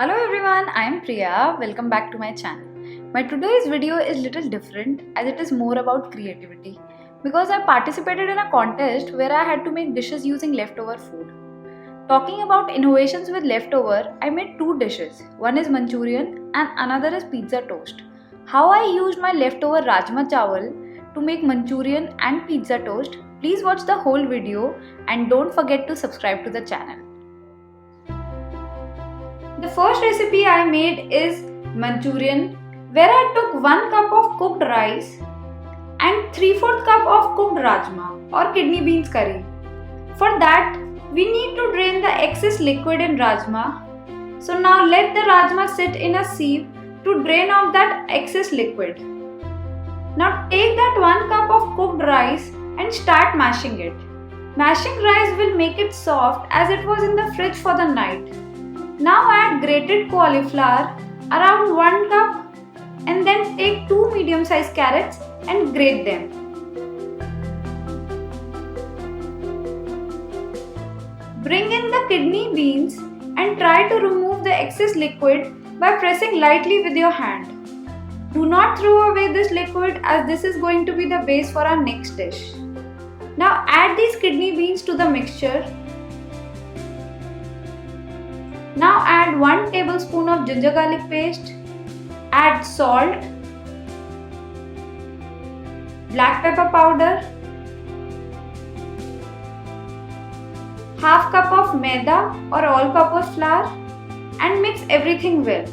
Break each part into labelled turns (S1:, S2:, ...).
S1: Hello everyone, I am Priya. Welcome back to my channel. My today's video is little different as it is more about creativity because I participated in a contest where I had to make dishes using leftover food. Talking about innovations with leftover, I made two dishes. One is Manchurian and another is pizza toast. How I used my leftover Rajma Chawal to make Manchurian and pizza toast. Please watch the whole video and don't forget to subscribe to the channel. The first recipe I made is Manchurian, where I took 1 cup of cooked rice and 3/4 cup of cooked rajma or kidney beans curry. For that, we need to drain the excess liquid in rajma. So now let the rajma sit in a sieve to drain off that excess liquid. Now take that 1 cup of cooked rice and start mashing it. Mashing rice will make it soft as it was in the fridge for the night. Now add grated cauliflower around 1 cup and then take 2 medium-sized carrots and grate them. Bring in the kidney beans and try to remove the excess liquid by pressing lightly with your hand. Do not throw away this liquid as this is going to be the base for our next dish. Now add these kidney beans to the mixture. Now add 1 tablespoon of ginger garlic paste, add salt, black pepper powder, half cup of maida or all-purpose flour and mix everything well.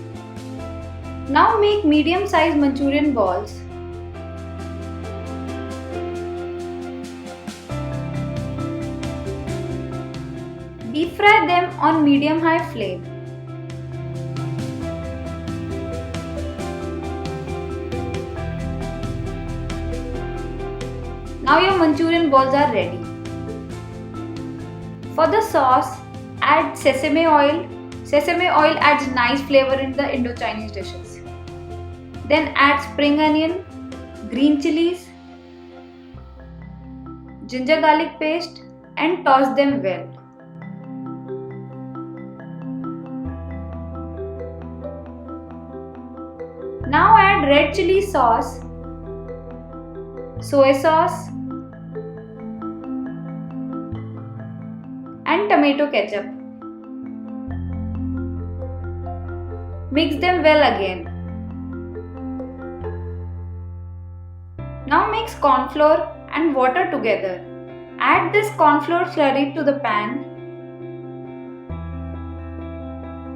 S1: Now make medium-sized Manchurian balls. Deep fry them on medium-high flame. Now your Manchurian balls are ready. For the sauce, add sesame oil. Sesame oil adds nice flavor in the Indo-Chinese dishes. Then add spring onion, green chilies, ginger garlic paste and toss them well. Now add red chili sauce, soy sauce and tomato ketchup. Mix them well again. Now mix corn flour and water together. Add this corn flour slurry to the pan.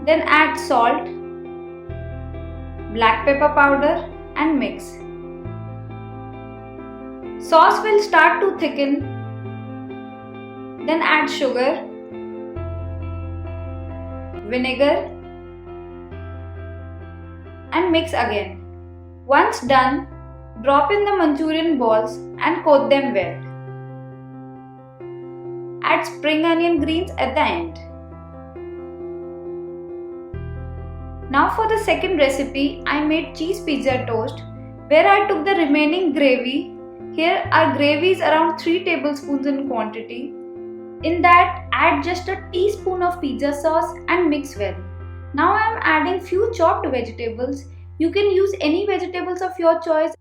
S1: Then add salt, black pepper powder and mix. Sauce will start to thicken. Then add sugar, vinegar and mix again. Once done, drop in the Manchurian balls and coat them well. Add spring onion greens at the end. Now for the second recipe, I made cheese pizza toast where I took the remaining gravy. Here our gravy is around 3 tablespoons in quantity. In that, add just a teaspoon of pizza sauce and mix well. Now I am adding few chopped vegetables. You can use any vegetables of your choice.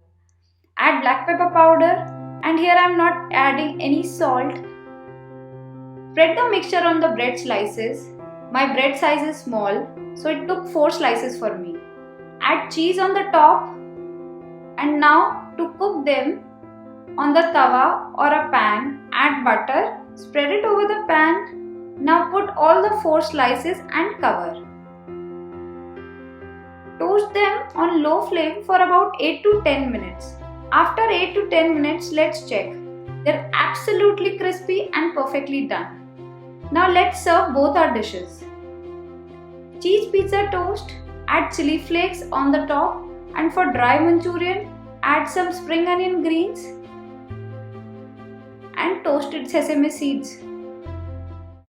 S1: Add black pepper powder and here I am not adding any salt. Spread the mixture on the bread slices. My bread size is small, so it took 4 slices for me. Add cheese on the top and now to cook them on the tawa or a pan, add butter, spread it over the pan. Now put all the 4 slices and cover. Toast them on low flame for about 8 to 10 minutes. After 8 to 10 minutes, let's check. They're absolutely crispy and perfectly done. Now let's serve both our dishes. Cheese pizza toast, add chili flakes on the top, and for dry Manchurian, add some spring onion greens and toasted sesame seeds.